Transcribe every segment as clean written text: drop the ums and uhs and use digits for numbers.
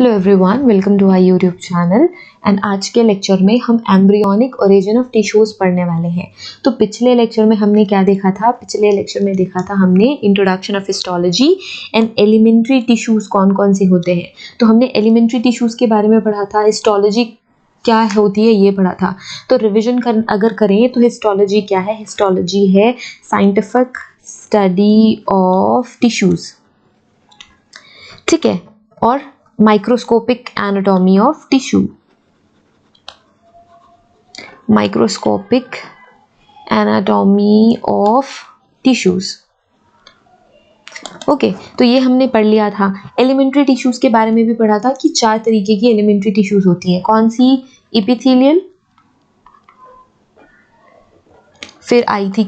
Hello everyone, welcome to our YouTube channel. And आज के lecture में हम एम्ब्रियोनिक ओरिजिन ऑफ टिश्यूज पढ़ने वाले हैं। तो पिछले लेक्चर में हमने क्या देखा था? पिछले लेक्चर में देखा था हमने introduction of histology and elementary tissues कौन कौन से होते हैं। तो हमने एलिमेंट्री टिश्यूज के बारे में पढ़ा था, हिस्टोलॉजी क्या होती है ये पढ़ा था। तो रिविजन अगर करें तो हिस्टोलॉजी क्या है? हिस्टोलॉजी है साइंटिफिक स्टडी ऑफ टिश्यूज, ठीक है। और microscopic anatomy of tissue, microscopic anatomy of tissues. Okay, तो ये हमने पढ़ लिया था। एलिमेंट्री टिश्यूज के बारे में भी पढ़ा था कि 4 तरीके की एलिमेंट्री टिश्यूज होती है। कौन सी? इपिथेलियल, फिर आई थी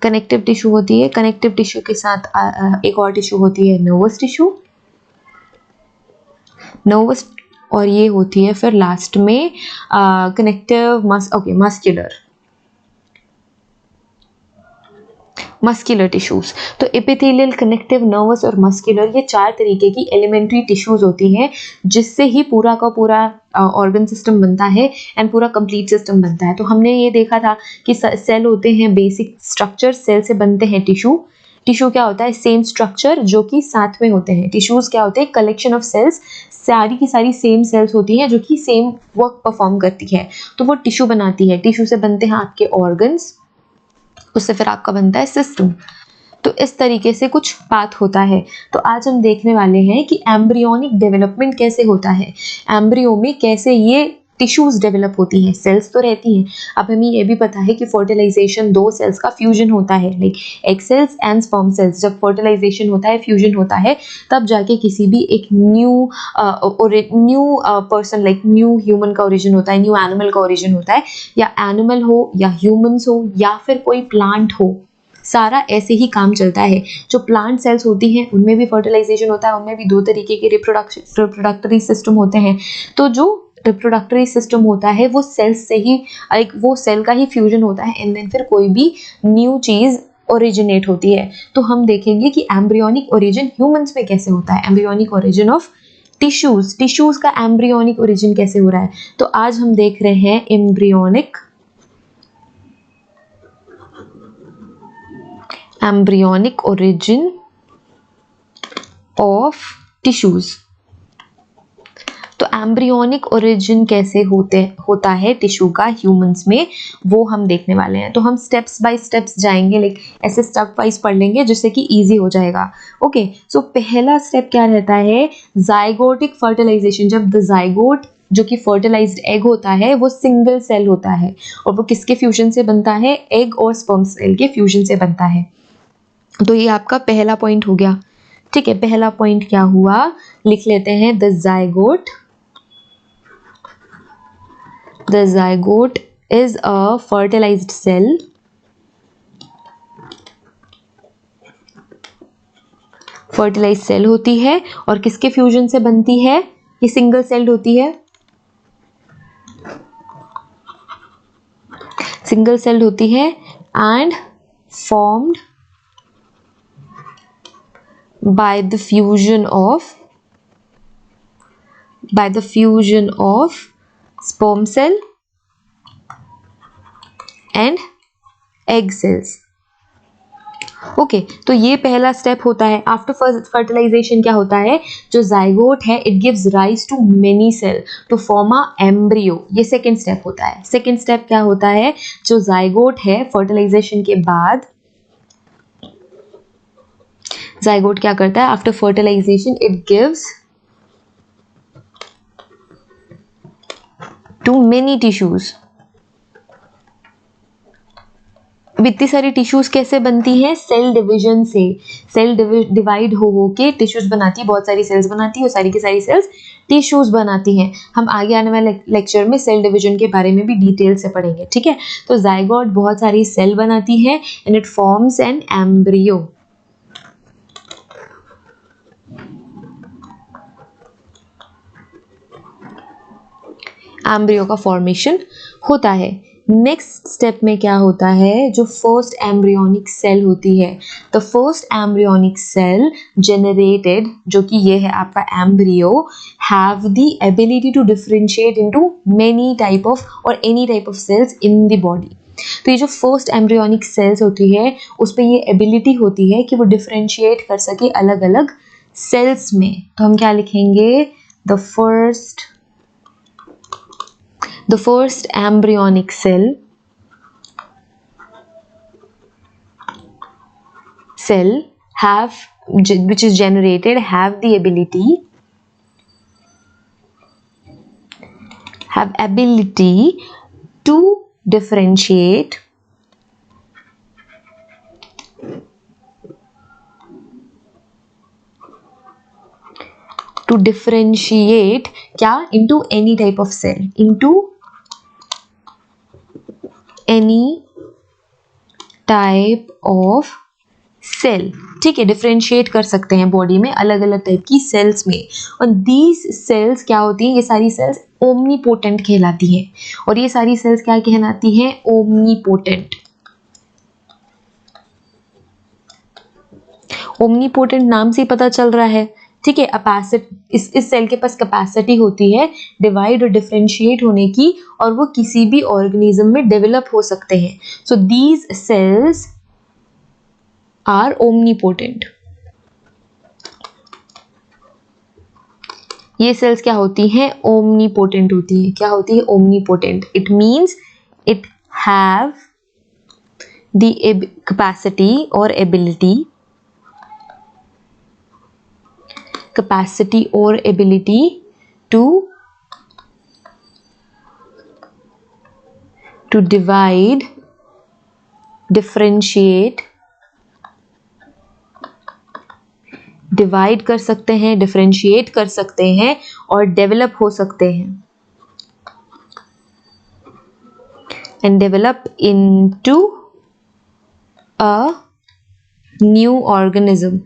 कनेक्टिव टिश्यू होती है। कनेक्टिव टिश्यू के साथ एक और टिश्यू होती है नर्वस टिश्यू, नर्वस, और ये होती है फिर लास्ट में कनेक्टिव मस्कुलर टिश्यूज। तो एपिथेलियल, कनेक्टिव, नर्वस और मस्कुलर, ये 4 तरीके की एलिमेंट्री टिश्यूज होती हैं, जिससे ही पूरा का पूरा ऑर्गन सिस्टम बनता है एंड पूरा कंप्लीट सिस्टम बनता है। तो हमने ये देखा था कि सेल होते हैं बेसिक स्ट्रक्चर, सेल से बनते हैं टिश्यू। टिश्यू क्या होता है? सेम स्ट्रक्चर जो कि साथ में होते हैं। टिश्यूज क्या होते हैं? कलेक्शन ऑफ सेल्स, सारी की सारी सेम सेल्स होती हैं जो कि सेम वर्क परफॉर्म करती है, तो वो टिश्यू बनाती है। टिश्यू से बनते हैं आपके ऑर्गन्स, उससे फिर आपका बनता है सिस्टम। तो इस तरीके से कुछ बात होता है। तो आज हम देखने वाले हैं कि एम्ब्रियोनिक डेवलपमेंट कैसे होता है, एम्ब्रियो में कैसे ये टिश्यूज डेवलप होती हैं। सेल्स तो रहती हैं। अब हमें ये भी पता है कि फर्टिलाइजेशन 2 सेल्स का फ्यूजन होता है, like egg cells and sperm cells. जब फर्टिलाइजेशन होता है, फ्यूजन होता है, तब जाके किसी भी एक new person, like new human का ओरिजिन होता है, न्यू एनिमल का ओरिजिन होता है। या एनिमल हो या ह्यूमंस हो या फिर कोई प्लांट हो, सारा ऐसे ही काम चलता है। जो प्लांट सेल्स होती हैं उनमें भी फर्टिलाइजेशन होता है, उनमें भी 2 तरीके के रिप्रोडक्टरी सिस्टम होते हैं। तो जो रिप्रोडक्टरी सिस्टम होता है वो सेल्स से ही, एक वो सेल का ही फ्यूजन होता है एंड देन फिर कोई भी न्यू चीज ओरिजिनेट होती है। तो हम देखेंगे कि एम्ब्रियोनिक ओरिजिन ह्यूमंस में कैसे होता है, एम्ब्रियोनिक ओरिजिन ऑफ टिश्यूज का एम्ब्रियोनिक ओरिजिन कैसे हो रहा है। तो आज हम देख रहे हैं एम्ब्रियोनिक ओरिजिन ऑफ टिश्यूज। तो एम्ब्रियोनिक ओरिजिन कैसे होता है टिश्यू का ह्यूमंस में, वो हम देखने वाले हैं। तो हम स्टेप्स बाय स्टेप्स जाएंगे, लाइक ऐसे स्टेप वाइज पढ़ लेंगे जिससे कि इजी हो जाएगा। ओके, सो पहला स्टेप क्या रहता है? Zygotic fertilization. जब द जाइगोट जो कि फर्टिलाइज्ड एग होता है वो सिंगल सेल होता है, और वो किसके फ्यूजन से बनता है? एग और स्पर्म सेल के फ्यूजन से बनता है। तो ये आपका पहला पॉइंट हो गया, ठीक है। पहला पॉइंट क्या हुआ, लिख लेते हैं। The zygote is a fertilized cell होती है, और किसके फ्यूजन से बनती है? ये सिंगल सेल्ड होती है, and formed by the fusion of sperm cell and egg cells। Okay, तो ये पहला स्टेप होता है। आफ्टर फर्टिलाइजेशन क्या होता है? जो जाइगोट है it gives rise to many cell to form a embryo. ये सेकेंड स्टेप होता है। सेकेंड स्टेप क्या होता है? जो जाइगोट है फर्टिलाइजेशन के बाद, जाइगोट क्या करता है? After fertilization it gives to many tissues. अब इतनी सारी टिश्यूज कैसे बनती है? सेल डिवीजन से। सेल डिवाइड हो के टिश्यूज बनाती है, बहुत सारी सेल्स बनाती है, और सारी की सारी सेल्स टिश्यूज बनाती हैं। हम आगे आने वाले लेक्चर में सेल डिवीजन के बारे में भी डिटेल से पढ़ेंगे, ठीक है। तो जाइगोट बहुत सारी सेल बनाती है and it forms an embryo. Embryo का फॉर्मेशन होता है। नेक्स्ट स्टेप में क्या होता है, जो फर्स्ट एम्ब्रियोनिक सेल होती है, the first embryonic cell generated, जो कि ये है आपका embryo, have the ability to differentiate into many type of और any type of cells in the body. तो ये जो फर्स्ट एम्ब्रियोनिक सेल्स होती है उस पर ये एबिलिटी होती है कि वो डिफरेंशिएट कर सके अलग अलग सेल्स में। तो हम क्या लिखेंगे, the first embryonic cell have, which is generated, have the ability to differentiate क्या, into any type of cell, into any type of cell. ठीक है, डिफरेंशिएट कर सकते हैं बॉडी में अलग अलग टाइप की सेल्स में। और दीज सेल्स क्या होती हैं, ये सारी सेल्स ओमनीपोटेंट कहलाती हैं। और ये सारी सेल्स क्या कहलाती हैं, ओमनीपोटेंट। ओमनीपोटेंट नाम से ही पता चल रहा है। ठीक है, इस सेल के पास कैपेसिटी होती है डिवाइड और डिफरेंशिएट होने की, और वो किसी भी ऑर्गेनिज्म में डेवलप हो सकते हैं। So these cells are omnipotent. ये सेल्स क्या होती हैं, ओमनीपोटेंट होती हैं। क्या होती है, omnipotent. It means it have the capacity और ability to divide, differentiate, divide कर सकते हैं, डिफरेंशिएट कर सकते हैं और डेवलप हो सकते हैं, and develop into a new organism.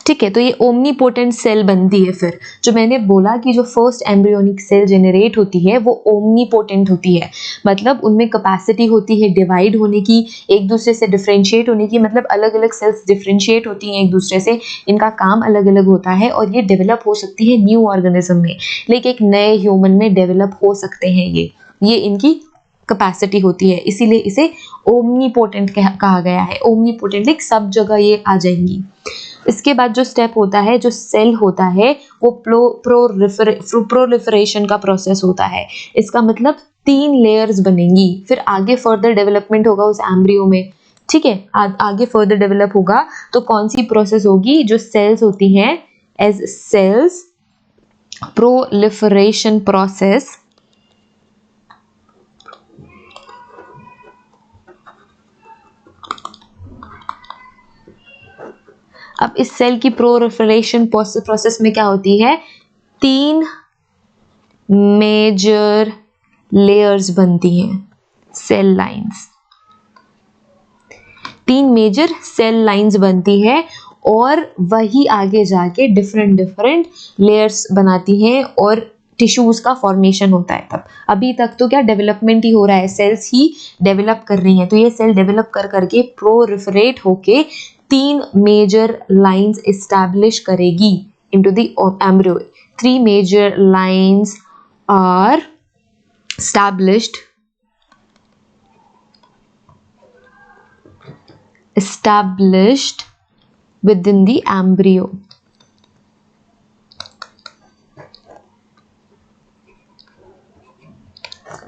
ठीक है, तो ये ओमनीपोटेंट सेल बनती है। फिर जो मैंने बोला कि जो फर्स्ट एम्ब्रियोनिक सेल जनरेट होती है वो ओमनीपोटेंट होती है, मतलब उनमें कैपेसिटी होती है डिवाइड होने की, एक दूसरे से डिफरेंशिएट होने की, मतलब अलग अलग सेल्स डिफरेंशिएट होती हैं एक दूसरे से, इनका काम अलग अलग होता है और ये डेवलप हो सकती है न्यू ऑर्गेनिज्म में, लाइक एक नए ह्यूमन में डेवलप हो सकते हैं। ये इनकी कैपेसिटी होती है, इसीलिए इसे ओमनीपोटेंट कहा गया है। ओमनीपोटेंट लाइक सब जगह ये आ जाएंगी। इसके बाद जो स्टेप होता है, जो सेल होता है वो प्रोलिफरेशन का प्रोसेस होता है। इसका मतलब 3 लेयर्स बनेंगी, फिर आगे फर्दर डेवलपमेंट होगा उस एम्ब्रियो में। ठीक है, आगे फर्दर डेवलप होगा तो कौन सी प्रोसेस होगी, जो सेल्स होती हैं एज सेल्स प्रोलिफरेशन प्रोसेस, अब इस सेल की प्रोलिफरेशन प्रोसेस में क्या होती है, 3 मेजर लेयर्स बनती हैं, cell lines. 3 major cell lines बनती है और वही आगे जाके डिफरेंट लेयर्स बनाती हैं और टिश्यूज का फॉर्मेशन होता है। तब अभी तक तो क्या डेवलपमेंट ही हो रहा है, सेल्स ही डेवलप कर रही हैं। तो ये सेल डेवलप कर करके प्रोलिफरेट होके 3 मेजर लाइंस एस्टैब्लिश करेगी into the embryo. 3 major lines are established within the embryo।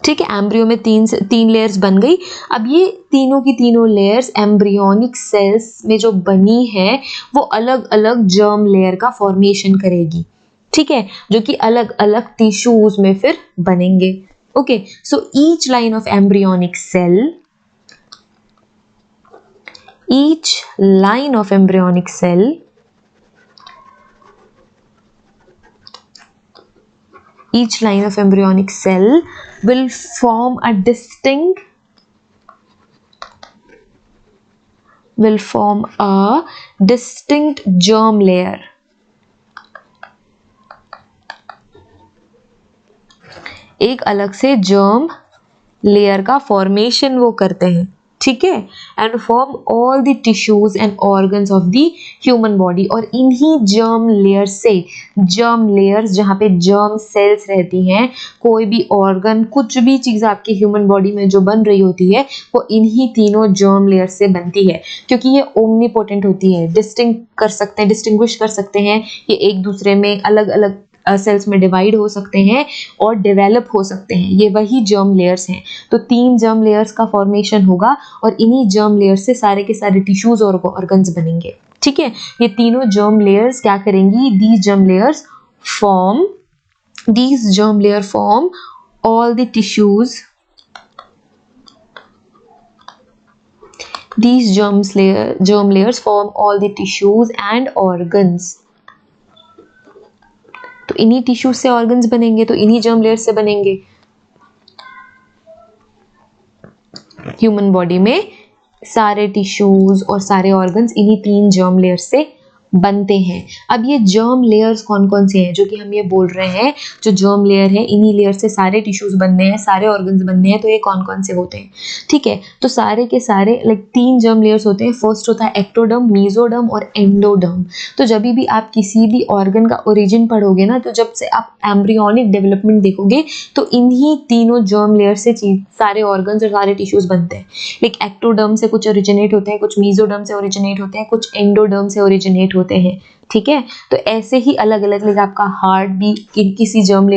ठीक है, एम्ब्रियो में 3 लेयर्स बन गई। अब ये तीनों की तीनों लेयर्स एम्ब्रियोनिक सेल्स में जो बनी है वो अलग अलग जर्म लेयर का फॉर्मेशन करेगी। ठीक है, जो कि अलग अलग टिश्यूज में फिर बनेंगे। Okay, so each line of embryonic cell, each line of embryonic cell will form a distinct germ layer एक अलग से जर्म लेयर का फॉर्मेशन वो करते हैं, ठीक है, and form all the tissues and organs of the human body. और इन्हीं जर्म लेयर से, जर्म लेयर्स जहाँ पे जर्म सेल्स रहती हैं, कोई भी ऑर्गन, कुछ भी चीज़ आपकी ह्यूमन बॉडी में जो बन रही होती है वो इन्हीं तीनों जर्म लेयर से बनती है, क्योंकि ये ओमनीपोटेंट होती है, डिस्टिंग्विश कर सकते हैं, ये एक दूसरे में अलग अलग सेल्स में डिवाइड हो सकते हैं और डेवलप हो सकते हैं, ये वही जर्म लेयर्स हैं। तो 3 जर्म लेयर्स का फॉर्मेशन होगा और इन्हीं जर्म लेयर्स से सारे के सारे टिश्यूज और ऑर्गन्स बनेंगे, ठीक है। ये तीनों जर्म लेयर्स क्या करेंगी, these germ layer form all the tissues, these germ layers form all the tissues and organs। तो इन्हीं टिश्यूज से ऑर्गन्स बनेंगे, तो इन्हीं जर्म लेयर से बनेंगे। ह्यूमन बॉडी में सारे टिश्यूज और सारे ऑर्गन्स इन्हीं 3 जर्म लेयर से बनते हैं। अब ये जर्म लेयर्स कौन कौन से हैं जो कि हम ये बोल रहे हैं, जो जर्म लेयर है, इन्हीं लेयर से सारे टिश्यूज बनने हैं, सारे ऑर्गन्स बनने हैं, तो ये कौन कौन से होते हैं, ठीक है। तो सारे के सारे 3 जर्म लेयर्स होते हैं। फर्स्ट होता है एक्टोडर्म, मेसोडर्म और एंडोडर्म। तो जब भी आप किसी भी ऑर्गन का ओरिजिन पढ़ोगे ना, तो जब से आप एम्ब्रियोनिक डेवलपमेंट देखोगे तो इन्हीं तीनों जर्म लेयर से सारे ऑर्गन्स और सारे टिश्यूज बनते हैं। लाइक एक्टोडर्म से कुछ ओरिजिनेट होते हैं, कुछ मेसोडर्म से ओरिजिनेट होते हैं, कुछ एंडोडर्म से ओरिजिनेट होते हैं, ठीक है। तो ऐसे ही अलग अलग, लाइक आपका हार्ट भी किसी जर्म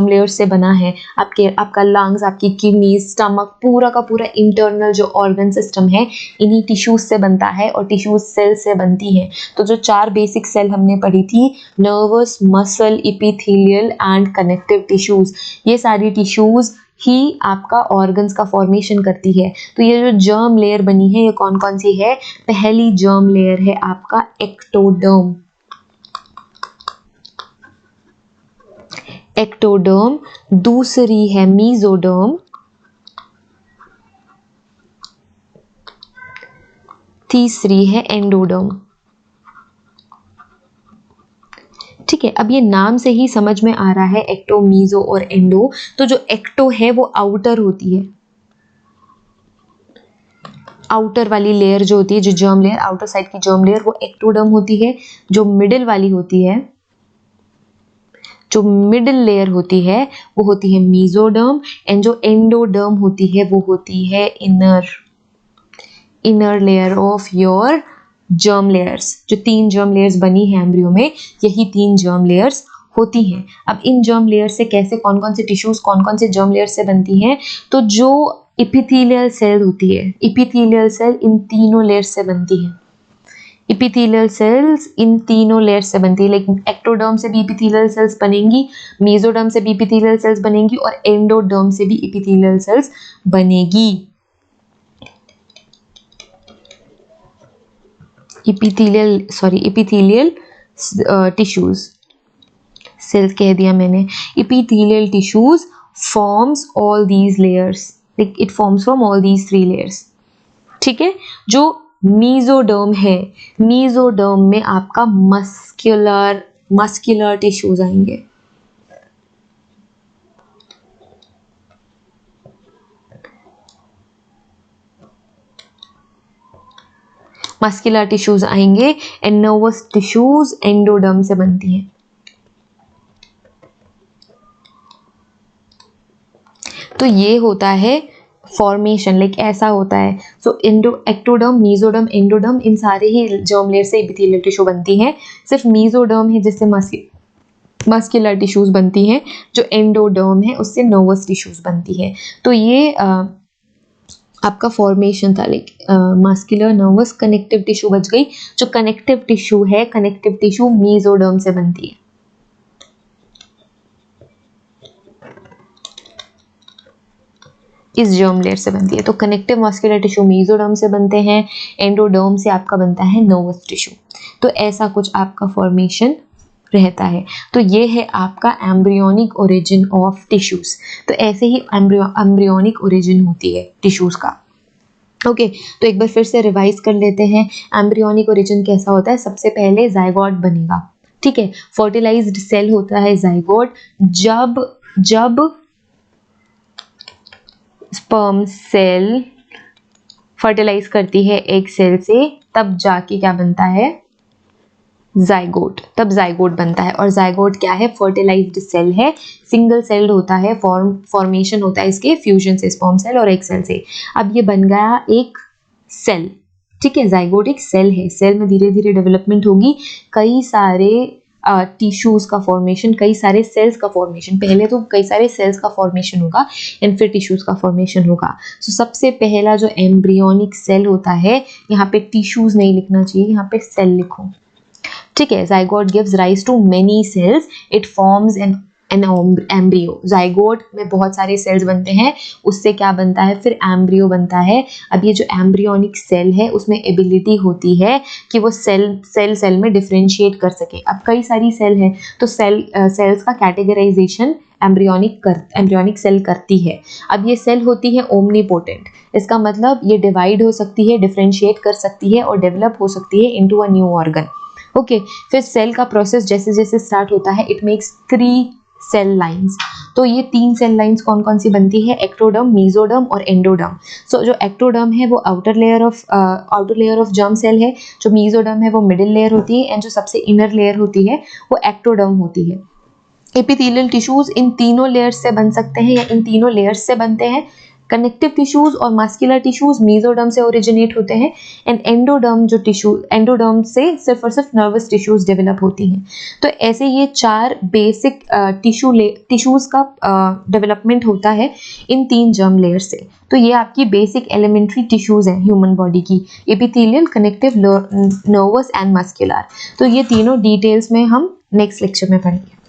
लेयर से बना है, आपका लंग्स, आपकी किडनी, स्टमक, पूरा का पूरा इंटरनल जो ऑर्गन सिस्टम है इन्हीं टिश्यूज से बनता है और टिश्यूज सेल से बनती है। तो जो 4 बेसिक सेल हमने पढ़ी थी, nervous, muscle, epithelial and connective tissues, ये सारी टिश्यूज ही आपका ऑर्गन्स का फॉर्मेशन करती है। तो ये जो जर्म लेयर बनी है ये कौन कौन सी है, पहली जर्म लेयर है आपका एक्टोडर्म, दूसरी है मेसोडर्म, तीसरी है एंडोडर्म, ठीक है। अब ये नाम से ही समझ में आ रहा है एक्टो, मीजो और एंडो। तो जो एक्टो है वो आउटर होती है, आउटर वाली लेयर जो होती है, जो जर्म लेयर, आउटर साइड की जर्म लेयर, वो एक्टोडर्म होती है। जो मिडिल वाली होती है, जो मिडिल लेयर होती है वो होती है मेसोडर्म, एंड जो एंडोडर्म होती है वो होती है inner layer of your germ layers. जो 3 जर्म लेयर्स बनी है एम्ब्रियो में, यही 3 जर्म लेयर्स होती हैं। अब इन जर्म लेयर से कैसे, कौन कौन से टिश्यूज, कौन कौन से जर्म लेयर से बनती हैं, तो जो एपिथेलियल सेल होती है, एपिथेलियल सेल इन तीनों लेयर से बनती है। एपिथेलियल सेल्स इन तीनों लेयर से बनती है, लेकिन एक्टोडर्म से भी एपिथेलियल सेल्स बनेंगी, मेसोडर्म से भी एपिथेलियल सेल्स बनेंगी और एंडोडर्म से भी एपिथेलियल सेल्स बनेगी। एपिथेलियल टिश्यूज, सेल्स कह दिया मैंने। Epithelial tissues forms all these layers, like it forms from all these 3 layers, ठीक है। जो मेसोडर्म है, मेसोडर्म में आपका मस्कुलर टिश्यूज आएंगे, मस्कुलर टिश्यूज आएंगे, एंड नर्वस टिश्यूज एंडोडर्म से बनती हैं। तो ये होता है फॉर्मेशन, लाइक ऐसा होता है। सो एक्टोडर्म, मेसोडर्म, एंडोडर्म, इन सारे ही जर्म लेयर से एपिथेलियल टिश्यू बनती है। सिर्फ मेसोडर्म है जिससे मस्कुलर टिश्यूज बनती हैं, जो एंडोडर्म है उससे नर्वस टिश्यूज बनती है। तो ये आपका फॉर्मेशन था, like muscular, nervous, connective tissue बच गई। जो कनेक्टिव टिश्यू है, कनेक्टिव टिश्यू मेसोडर्म से बनती है, इस जर्म लेयर से बनती है। तो कनेक्टिव मस्कुलर टिश्यू मेसोडर्म से बनते हैं, एंडोडर्म से आपका बनता है नर्वस टिश्यू। तो ऐसा कुछ आपका फॉर्मेशन रहता है। तो ये है आपका एम्ब्रियोनिक ओरिजिन ऑफ टिश्यूज। तो ऐसे ही एम्ब्रियोनिक ओरिजिन होती है टिश्यूज का। ओके, तो एक बार फिर से रिवाइज कर लेते हैं। एम्ब्रियोनिक ओरिजिन कैसा होता है, सबसे पहले जाइगोट बनेगा, ठीक है। फर्टिलाइज्ड सेल होता है जाइगोट। जब जब स्पर्म सेल फर्टिलाइज करती है एग सेल से, तब जाके क्या बनता है, जाइगोट, तब जाइगोट बनता है। और जाइगोट क्या है, फर्टिलाइज्ड सेल है, सिंगल सेल्ड होता है, फॉर्मेशन होता है इसके फ्यूजन से, स्पर्म सेल और एग सेल से। अब ये बन गया एक सेल, ठीक है, जाइगोट एक सेल है, सेल में धीरे धीरे डेवलपमेंट होगी, कई सारे टिश्यूज का फॉर्मेशन, कई सारे सेल्स का फॉर्मेशन, पहले तो कई सारे सेल्स का फॉर्मेशन होगा एंड फिर टिश्यूज का फॉर्मेशन होगा। सो सबसे पहला जो एम्ब्रियोनिक सेल होता है, यहाँ पे टिश्यूज नहीं लिखना चाहिए, यहाँ पे सेल लिखो, ठीक है। Zygote gives rise to many cells, it forms an embryo. Zygote में बहुत सारे सेल्स बनते हैं, उससे क्या बनता है, फिर एम्ब्रियो बनता है। अब ये जो एम्ब्रियोनिक सेल है उसमें एबिलिटी होती है कि वो सेल में डिफरेंशिएट कर सके। अब कई सारी सेल है तो सेल्स का कैटेगराइजेशन एम्ब्रियोनिक सेल करती है। अब ये सेल होती है ओमनीपोटेंट, इसका मतलब ये डिवाइड हो सकती है, डिफरेंशिएट कर सकती है और डेवलप हो सकती है into a new organ. Okay, फिर सेल का प्रोसेस जैसे जैसे स्टार्ट होता है, इट मेक्स 3 सेल लाइंस। तो ये 3 सेल लाइंस कौन कौन सी बनती है, एक्टोडर्म, मेसोडर्म और एंडोडर्म। सो जो एक्टोडर्म है वो outer layer of germ cell है, जो मेसोडर्म है वो मिडिल लेयर होती है एंड जो सबसे इनर लेयर होती है वो एक्टोडर्म होती है। एपिथेलियल टिश्यूज इन तीनों लेयर्स से बन सकते हैं या इन तीनों लेयर्स से बनते हैं। कनेक्टिव टिश्यूज और मस्कुलर टिश्यूज मेसोडर्म से ओरिजिनेट होते हैं एंड एंडोडर्म से सिर्फ और सिर्फ नर्वस टिश्यूज डेवलप होती हैं। तो ऐसे ये 4 बेसिक टिश्यूज का डेवलपमेंट होता है इन 3 जर्म लेयर से। तो ये आपकी बेसिक एलिमेंट्री टिश्यूज हैं ह्यूमन बॉडी की, epithelial, connective, nervous and muscular. तो ये तीनों डिटेल्स में हम नेक्स्ट लेक्चर में पढ़ेंगे।